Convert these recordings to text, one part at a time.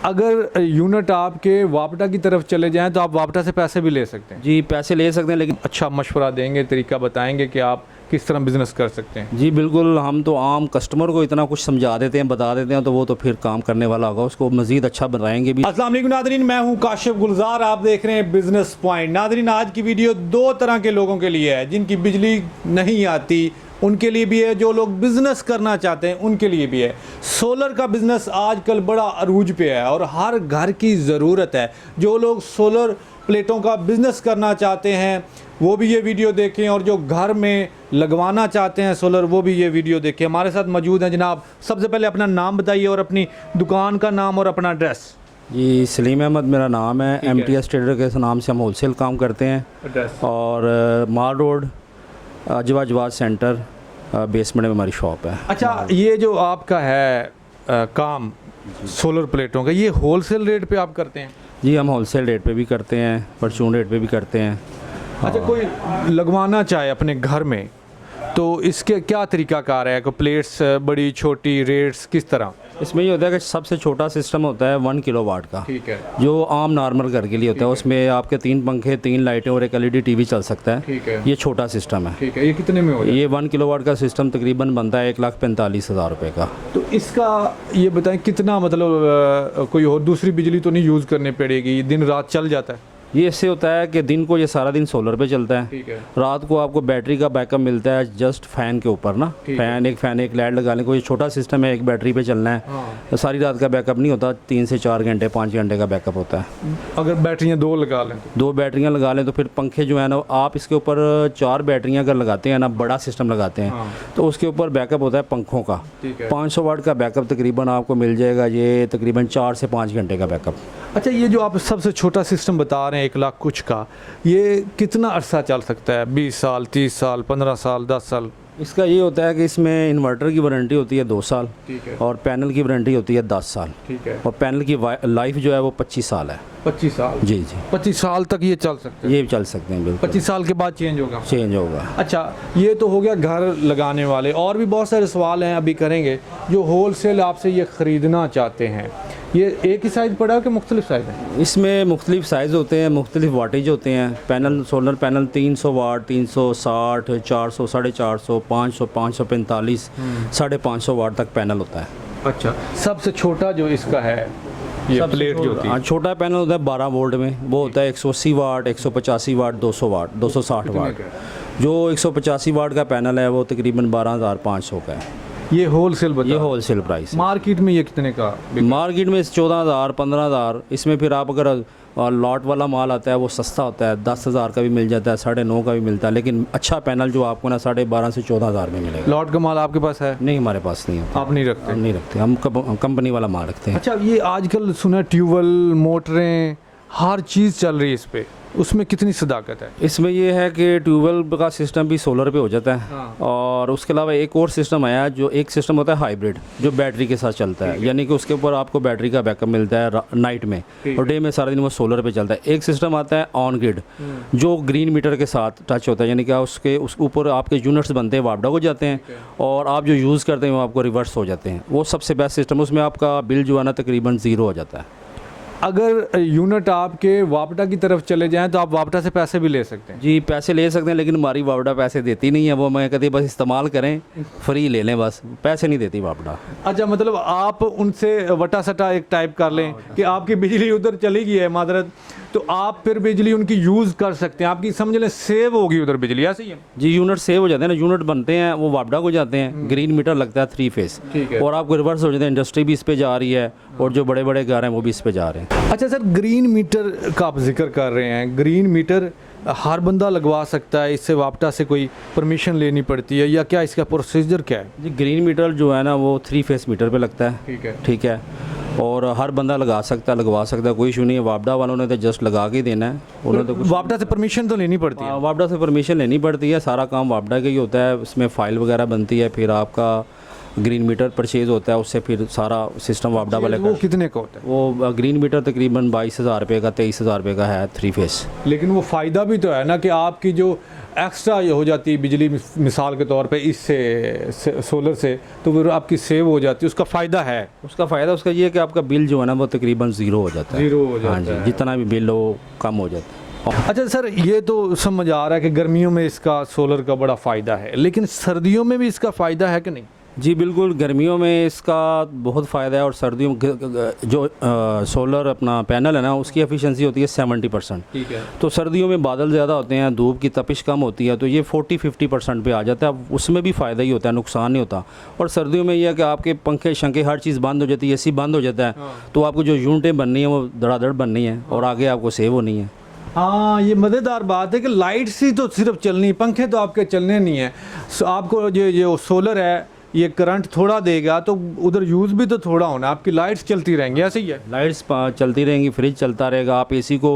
अगर यूनिट आपके वापटा की तरफ चले जाएं तो आप वापटा से पैसे भी ले सकते हैं। जी पैसे ले सकते हैं, लेकिन अच्छा मशवरा देंगे, तरीका बताएंगे कि आप किस तरह बिज़नेस कर सकते हैं। जी बिल्कुल, हम तो आम कस्टमर को इतना कुछ समझा देते हैं, बता देते हैं, तो वो तो फिर काम करने वाला होगा, उसको मज़ीद अच्छा बनाएंगे भी। अस्सलाम वालेकुम नादरीन, मैं हूं काशिफ गुलजार, आप देख रहे हैं बिजनेस पॉइंट। नादरीन, आज की वीडियो दो तरह के लोगों के लिए है, जिनकी बिजली नहीं आती उनके लिए भी है, जो लोग बिज़नेस करना चाहते हैं उनके लिए भी है। सोलर का बिज़नेस आजकल बड़ा अरूज पे है और हर घर की ज़रूरत है। जो लोग सोलर प्लेटों का बिज़नेस करना चाहते हैं वो भी ये वीडियो देखें, और जो घर में लगवाना चाहते हैं सोलर वो भी ये वीडियो देखें। हमारे साथ मौजूद हैं जनाब, सबसे पहले अपना नाम बताइए और अपनी दुकान का नाम और अपना एड्रेस। जी सलीम अहमद मेरा नाम है, MTS ट्रेडर के नाम से हम होलसेल काम करते हैं। एड्रेस और माल रोड अजवा जवाज सेंटर बेसमेंट में हमारी शॉप है। अच्छा, ये जो आपका है काम सोलर प्लेटों का, ये होलसेल रेट पे आप करते हैं? जी हम होलसेल रेट पे भी करते हैं, परचून रेट पे भी करते हैं। अच्छा, कोई लगवाना चाहे अपने घर में तो इसके क्या तरीकाकार है? कोई प्लेट्स बड़ी छोटी, रेट्स किस तरह? इसमें ये होता है कि सबसे छोटा सिस्टम होता है 1 किलोवाट का, ठीक है, जो आम नॉर्मल घर के लिए होता है। उसमें आपके 3 पंखे, 3 लाइटें और एक LED TV चल सकता है। ठीक है, ये छोटा सिस्टम है। ठीक है। ये कितने में हो जाए? ये 1 किलोवाट का सिस्टम तकरीबन बनता है 1,45,000 रुपये का। तो इसका ये बताएं कितना, मतलब कोई और दूसरी बिजली तो नहीं यूज़ करनी पड़ेगी, दिन रात चल जाता है? ये इससे होता है कि दिन को ये सारा दिन सोलर पे चलता है, ठीक है, रात को आपको बैटरी का बैकअप मिलता है जस्ट फैन के ऊपर ना। फैन एक लाइट लगाने को, ये छोटा सिस्टम है, एक बैटरी पे चलना है। हाँ। तो सारी रात का बैकअप नहीं होता, 3 से 4 घंटे 5 घंटे का बैकअप होता है। अगर बैटरियाँ दो लगा लें तो? 2 बैटरियां लगा लें तो फिर पंखे जो है ना, आप इसके ऊपर 4 बैटरियां अगर लगाते हैं ना, बड़ा सिस्टम लगाते हैं, हाँ। तो उसके ऊपर बैकअप होता है पंखों का। ठीक है। 500 वाट का बैकअप तकरीबन आपको मिल जाएगा, ये तकरीबन 4 से 5 घंटे का बैकअप। अच्छा, ये जो आप सबसे छोटा सिस्टम बता रहे हैं 1 लाख कुछ का, ये कितना अरसा चल सकता है? 20 साल, 30 साल, 15 साल, 10 साल? इसका ये होता है कि इसमें इन्वर्टर की वारंटी होती है 2 साल, ठीक है, और पैनल की वारंटी होती है 10 साल, ठीक है, और पैनल की लाइफ जो है वो 25 साल है। 25 साल? जी जी, 25 साल तक ये चल सकते हैं? ये चल सकते हैं बिल्कुल। 25 साल के बाद चेंज होगा? चेंज होगा। अच्छा, ये तो हो गया घर लगाने वाले, और भी बहुत सारे सवाल हैं, अभी करेंगे। जो होलसेल आपसे ये ख़रीदना चाहते हैं, ये एक ही साइज़ पड़ा है कि मुख्तलिफ साइज़ है? इसमें मुख्तलिफ साइज़ होते हैं, मुख्तलिफ वाटेज होते हैं। पैनल, सोलर पैनल 300 वाट, 360, 400, 450, 500, 545, 550 वाट तक पैनल होता है। अच्छा, सबसे छोटा जो इसका है ये प्लेट जो होती है? हाँ, छोटा पैनल होता है 12 वोल्ट में, वो होता है 180 वाट, 185 वाट, 200 वाट, 260 वाट। जो 185 वाट का पैनल है वो तकरीबन 12,500 का है। ये होलसेल बता? ये होलसेल प्राइस है। मार्केट में ये कितने का? मार्केट में 14,000, 15,000। इसमें फिर आप अगर लॉट वाला माल आता है वो सस्ता होता है, 10,000 का भी मिल जाता है, 9,500 का भी मिलता है, लेकिन अच्छा पैनल जो आपको ना 12,500 से 14,000 में मिलेगा। लॉट का माल आपके पास है? नहीं, हमारे पास नहीं होता। आप नहीं रखते? हम नहीं रखते, हम कंपनी वाला माल रखते हैं। अच्छा, ये आजकल सुना ट्यूबवेल, मोटरें, हर चीज़ चल रही है इस पे, उसमें कितनी सदाकत है? इसमें ये है कि ट्यूबवेल का सिस्टम भी सोलर पे हो जाता है। हाँ। और उसके अलावा एक और सिस्टम आया है, जो एक सिस्टम होता है हाइब्रिड, जो बैटरी के साथ चलता है, यानी कि उसके ऊपर आपको बैटरी का बैकअप मिलता है नाइट में, और डे में सारा दिन वो सोलर पे चलता है। एक सिस्टम आता है ऑन ग्रिड, जो ग्रीन मीटर के साथ टच होता है, यानी कि उस ऊपर आपके यूनिट्स बनते हैं, वापडा हो जाते हैं, और आप जो यूज़ करते हैं वो आपको रिवर्स हो जाते हैं। वो सबसे बेस्ट सिस्टम, उसमें आपका बिल जो है ना तकरीबन 0 हो जाता है। अगर यूनिट आपके वापटा की तरफ चले जाएं तो आप वापटा से पैसे भी ले सकते हैं? जी पैसे ले सकते हैं, लेकिन हमारी वापडा पैसे देती नहीं है। वो मैं कहती बस इस्तेमाल करें, फ्री ले लें, बस पैसे नहीं देती वापडा। अच्छा, मतलब आप उनसे वटा सटा एक टाइप कर लें कि आपकी बिजली उधर चली गई है मादरत, तो आप फिर बिजली उनकी यूज़ कर सकते हैं, आपकी समझ लें सेव होगी उधर बिजली, ऐसे ही है? जी, यूनिट सेव हो जाते हैं ना, यूनिट बनते हैं वो वापडा को जाते हैं, ग्रीन मीटर लगता है 3 फेस, ठीक है, और आपको रिवर्स हो जाते हैं। इंडस्ट्री भी इस पे जा रही है, और जो बड़े बड़े घर हैं वो भी इस पे जा रहे हैं। अच्छा सर, ग्रीन मीटर का आप जिक्र कर रहे हैं, ग्रीन मीटर हर बंदा लगवा सकता है? इससे वापटा से कोई परमिशन लेनी पड़ती है या क्या, इसका प्रोसीजर क्या है? जी, ग्रीन मीटर जो है ना वो 3 फेस मीटर पे लगता है। ठीक है, ठीक है, और हर बंदा लगवा सकता है, लगवा सकता है, कोई इशू नहीं है। वापडा वालों ने तो जस्ट लगा के देना है, उन्होंने तो कुछ वापटा से परमिशन तो लेनी पड़ती है? वापडा से परमिशन लेनी पड़ती है, सारा काम वापडा का ही होता है। उसमें फ़ाइल वगैरह बनती है, फिर आपका ग्रीन मीटर परचेज होता है, उससे फिर सारा सिस्टम वापडा वाले वो कितने का होता है? वो ग्रीन मीटर तकरीबन 22,000 रुपये का, 23,000 रुपये का है 3 फेस। लेकिन वो फ़ायदा भी तो है ना कि आपकी जो एक्स्ट्रा ये हो जाती है बिजली मिसाल के तौर पे इससे सोलर से, तो फिर आपकी सेव हो जाती है, उसका फ़ायदा है। उसका फ़ायदा उसका ये है कि आपका बिल जो है ना वो तकरीबन ज़ीरो हो जाता है। ज़ीरो हो जाता हाँ जी, है। जितना भी बिल हो कम हो जाता है। अच्छा सर, ये तो समझ आ रहा है कि गर्मियों में इसका सोलर का बड़ा फ़ायदा है, लेकिन सर्दियों में भी इसका फ़ायदा है कि नहीं? जी बिल्कुल, गर्मियों में इसका बहुत फ़ायदा है और सर्दियों में जो सोलर अपना पैनल है ना उसकी एफिशिएंसी होती है 70%। ठीक है। तो सर्दियों में बादल ज़्यादा होते हैं, धूप की तपिश कम होती है, तो ये 40-50% पे आ जाता है। उसमें भी फ़ायदा ही होता है, नुकसान नहीं होता। और सर्दियों में यह है कि आपके पंखे शंखे हर चीज़ बंद हो जाती है, एसी बंद हो जाता है, तो आपको जो यूनिटें बननी है वो धड़ाधड़ बननी है और आगे आपको सेव होनी है। हाँ, ये मज़ेदार बात है कि लाइट्स ही तो सिर्फ चलनी, पंखे तो आपके चलने नहीं है। आपको जो सोलर है ये करंट थोड़ा देगा तो उधर यूज़ भी तो थोड़ा होना, आपकी लाइट्स चलती रहेंगी, ऐसे ही है। लाइट्स चलती रहेंगी, फ्रिज चलता रहेगा, आप एसी को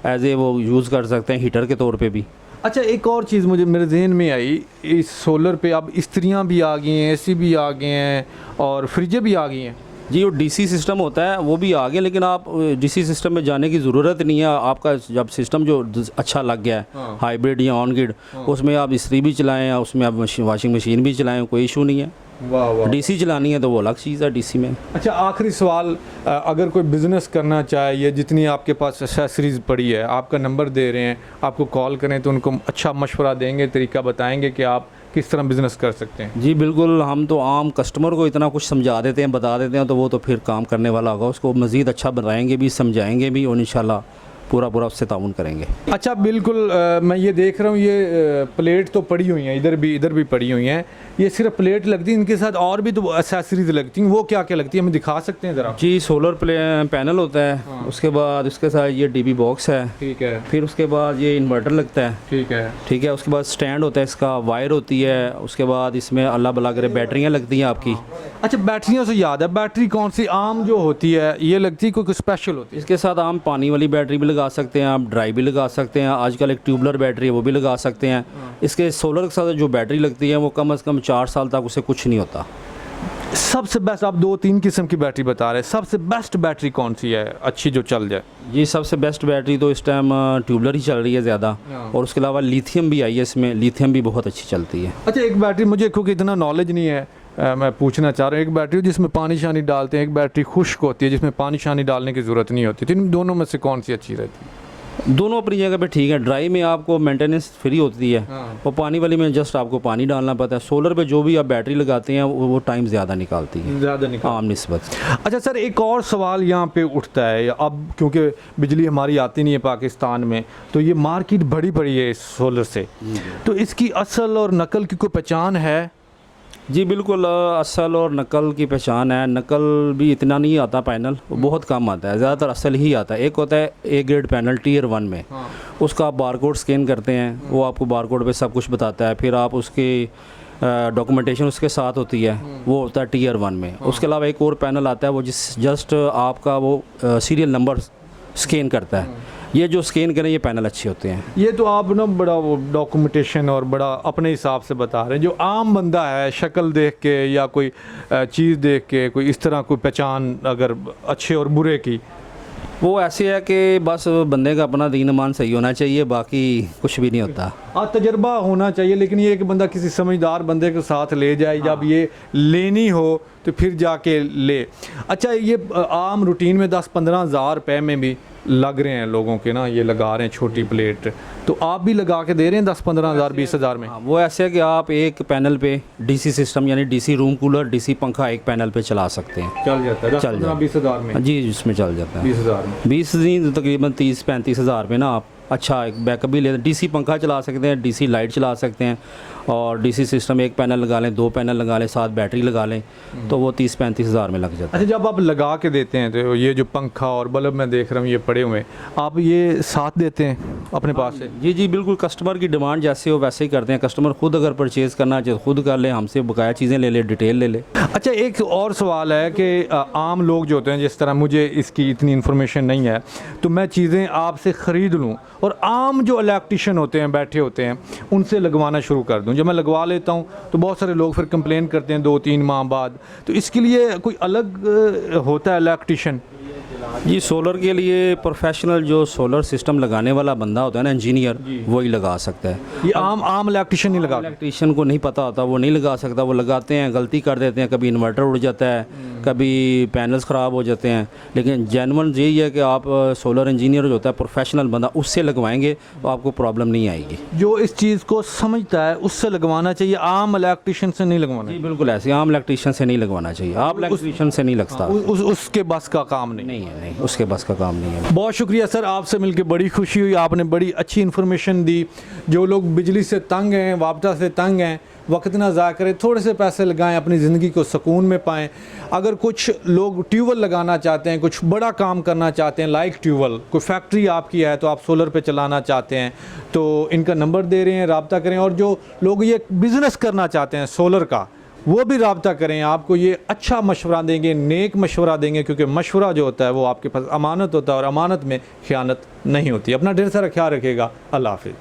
एज ए वो यूज़ कर सकते हैं हीटर के तौर पे भी। अच्छा, एक और चीज़ मुझे मेरे जहन में आई, इस सोलर पे अब इस्त्रियाँ भी आ गई हैं, एसी भी आ गए हैं और फ्रिजें भी आ गई हैं। जी, वो डीसी सिस्टम होता है वो भी आ गया, लेकिन आप डीसी सिस्टम में जाने की ज़रूरत नहीं है। आपका जब सिस्टम जो अच्छा लग गया है हाइब्रिड या ऑन ग्रिड, उसमें आप इस्त्री भी चलाएं, उसमें आप वाशिंग मशीन भी चलाएं, कोई इशू नहीं है। वाह वाह। डीसी चलानी है तो वो अलग चीज़ है डीसी में। अच्छा, आखिरी सवाल, अगर कोई बिज़नेस करना चाहे, ये जितनी आपके पास एक्सेसरीज़ पड़ी है, आपका नंबर दे रहे हैं, आपको कॉल करें तो उनको अच्छा मशवरा देंगे, तरीका बताएंगे कि आप किस तरह बिज़नेस कर सकते हैं? जी बिल्कुल, हम तो आम कस्टमर को इतना कुछ समझा देते हैं, बता देते हैं, तो वो तो फिर काम करने वाला होगा, उसको मज़ीद अच्छा बनाएंगे भी, समझाएंगे भी और इंशाल्लाह पूरा उससे ताउन करेंगे। अच्छा, बिल्कुल। मैं ये देख रहा हूँ, ये प्लेट तो पड़ी हुई हैं, इधर भी पड़ी हुई हैं। ये सिर्फ प्लेट लगती है, इनके साथ और भी तो एसेसरीज लगती हैं, वो क्या क्या लगती है, हमें दिखा सकते हैं ज़रा? जी, सोलर पैनल होता है। हाँ। उसके बाद उसके साथ ये डीबी बॉक्स है। ठीक है। फिर उसके बाद ये इन्वर्टर लगता है। ठीक है। ठीक है, उसके बाद स्टैंड होता है, इसका वायर होती है। उसके बाद इसमें अल्लाह भला करे बैटरियाँ लगती हैं आपकी। अच्छा, बैटरियों से याद है, बैटरी कौन सी आम जो होती है ये लगती है, कोई स्पेशल होती है? इसके साथ हम पानी वाली बैटरी भी लगा सकते हैं, आप ड्राई भी लगा सकते हैं। आजकल एक ट्यूबलर बैटरी है वो भी लगा सकते हैं। इसके सोलर के साथ जो बैटरी लगती है वो कम से कम 4 साल तक उसे कुछ नहीं होता। सबसे बेस्ट, आप 2-3 किस्म की बैटरी बता रहे हैं, सबसे बेस्ट बैटरी कौन सी है अच्छी जो चल जाए? ये सबसे बेस्ट बैटरी तो इस टाइम ट्यूबलर ही चल रही है ज़्यादा, और उसके अलावा लिथियम भी आई है, इसमें लिथियम भी बहुत अच्छी चलती है। अच्छा, एक बैटरी मुझे क्योंकि इतना नॉलेज नहीं है, मैं पूछना चाह रहा हूँ, एक बैटरी जिसमें पानी शानी डालते हैं, एक बैटरी खुश्क होती है जिसमें पानी शानी डालने की ज़रूरत नहीं होती, तो इन दोनों में से कौन सी अच्छी रहती है? दोनों अपनी जगह पे ठीक है। ड्राई में आपको मेंटेनेंस फ्री होती है और पानी वाली में जस्ट आपको पानी डालना पड़ता है। सोलर पे जो भी आप बैटरी लगाते हैं वो टाइम ज़्यादा निकालती है, ज़्यादा आम निस्बत। अच्छा सर, एक और सवाल यहाँ पे उठता है, अब क्योंकि बिजली हमारी आती नहीं है पाकिस्तान में, तो ये मार्केट बड़ी पड़ी है इस सोलर से, तो इसकी असल और नकल की कोई पहचान है? जी बिल्कुल, असल और नकल की पहचान है। नकल भी इतना नहीं आता पैनल, वो बहुत कम आता है, ज़्यादातर असल ही आता है। एक होता है ए ग्रेड पैनल टियर 1 में, उसका आप बारकोड स्कैन करते हैं, वो आपको बारकोड पे सब कुछ बताता है। फिर आप उसकी डॉक्यूमेंटेशन उसके साथ होती है, वो होता है टियर 1 में। उसके अलावा एक और पैनल आता है वो जस्ट आपका वो सीरियल नंबर स्कैन करता है। ये जो स्कैन करें ये पैनल अच्छे होते हैं। ये तो आप ना बड़ा वो डॉक्यूमेंटेशन और बड़ा अपने हिसाब से बता रहे हैं, जो आम बंदा है शक्ल देख के या कोई चीज़ देख के कोई इस तरह कोई पहचान अगर अच्छे और बुरे की, वो ऐसे है कि बस बंदे का अपना दीन ईमान सही होना चाहिए, बाकी कुछ भी नहीं होता। तजर्बा होना चाहिए, लेकिन ये कि बंदा किसी समझदार बंदे के साथ ले जाए, जब ये लेनी हो तो फिर जाके ले। अच्छा, ये आम रूटीन में 10-15 हज़ार रुपये में भी लग रहे हैं लोगों के ना, ये लगा रहे हैं छोटी प्लेट, तो आप भी लगा के दे रहे हैं 10-15 हज़ार 20 हज़ार में? वो ऐसे है कि आप एक पैनल पे डीसी सिस्टम यानी डीसी रूम कूलर, डीसी पंखा एक पैनल पे चला सकते हैं। चल जाता है 10-15-20 हज़ार में? जी, इसमें चल जाता है 20 हज़ार में। 20 नहीं, तकरीबन 30-35 हज़ार में ना आप अच्छा एक बैकअप भी ले। डीसी पंखा चला सकते हैं, डीसी लाइट चला सकते हैं, और डीसी सिस्टम एक पैनल लगा लें, 2 पैनल लगा लें, साथ बैटरी लगा लें, तो वो 30-35 हज़ार में लग जाता है। अच्छा, जब आप लगा के देते हैं तो ये जो पंखा और बल्ब मैं देख रहा हूँ ये पड़े हुए हैं, आप ये साथ देते हैं अपने पास से? जी जी बिल्कुल, कस्टमर की डिमांड जैसे हो वैसे ही करते हैं। कस्टमर खुद अगर परचेज़ करना चाहे खुद कर ले, हमसे बकाया चीज़ें ले ले, डिटेल ले ले। अच्छा, एक और सवाल है कि आम लोग जो होते हैं, जिस तरह मुझे इसकी इतनी इन्फॉर्मेशन नहीं है, तो मैं चीज़ें आपसे ख़रीद लूँ और आम जो इलेक्ट्रिशियन होते हैं बैठे होते हैं उनसे लगवाना शुरू कर दूं। जब मैं लगवा लेता हूं तो बहुत सारे लोग फिर कंप्लेन करते हैं 2-3 माह बाद, तो इसके लिए कोई अलग होता है इलेक्ट्रिशियन? जी सोलर के लिए प्रोफेशनल जो सोलर सिस्टम लगाने वाला बंदा होता है ना, इंजीनियर, वही लगा सकता है। ये आम इलेक्ट्रिशियन नहीं लगा। इलेक्ट्रीशियन को नहीं पता होता, वो नहीं लगा सकता। वो लगाते हैं, गलती कर देते हैं, कभी इन्वर्टर उड़ जाता है, कभी पैनल्स ख़राब हो जाते हैं। लेकिन जेन्युइन यही है कि आप सोलर इंजीनियर जो होता है प्रोफेशनल बंदा, उससे लगवाएंगे तो आपको प्रॉब्लम नहीं आएगी। जो इस चीज़ को समझता है उससे लगवाना चाहिए, आम इलेक्ट्रिशियन से नहीं लगवाना। जी बिल्कुल ऐसे आम इलेक्ट्रीशियन से नहीं लगवाना चाहिए। आप इलेक्ट्रीशियन से नहीं लगता। उसके बस का काम नहीं। नहीं है, नहीं उसके बस का काम नहीं है। बहुत शुक्रिया सर, आपसे मिलकर बड़ी खुशी हुई। आपने बड़ी अच्छी इन्फॉर्मेशन दी। जो लोग बिजली से तंग हैं, वापदा से तंग हैं, वक्त ना ज़ाया करें, थोड़े से पैसे लगाएं, अपनी ज़िंदगी को सुकून में पाएं। अगर कुछ लोग ट्यूबवेल लगाना चाहते हैं, कुछ बड़ा काम करना चाहते हैं लाइक ट्यूबवेल, कोई फैक्ट्री आपकी है तो आप सोलर पे चलाना चाहते हैं, तो इनका नंबर दे रहे हैं, रब्ता करें। और जो लोग ये बिज़नेस करना चाहते हैं सोलर का, वो भी रब्ता करें। आपको ये अच्छा मशवरा देंगे, नेक मशवरा देंगे, क्योंकि मशवरा जो होता है वो आपके पास अमानत होता है और अमानत में ख़यानत नहीं होती। अपना ढेर सारा ख्याल रखिएगा। अल्लाह हाफ़िज़।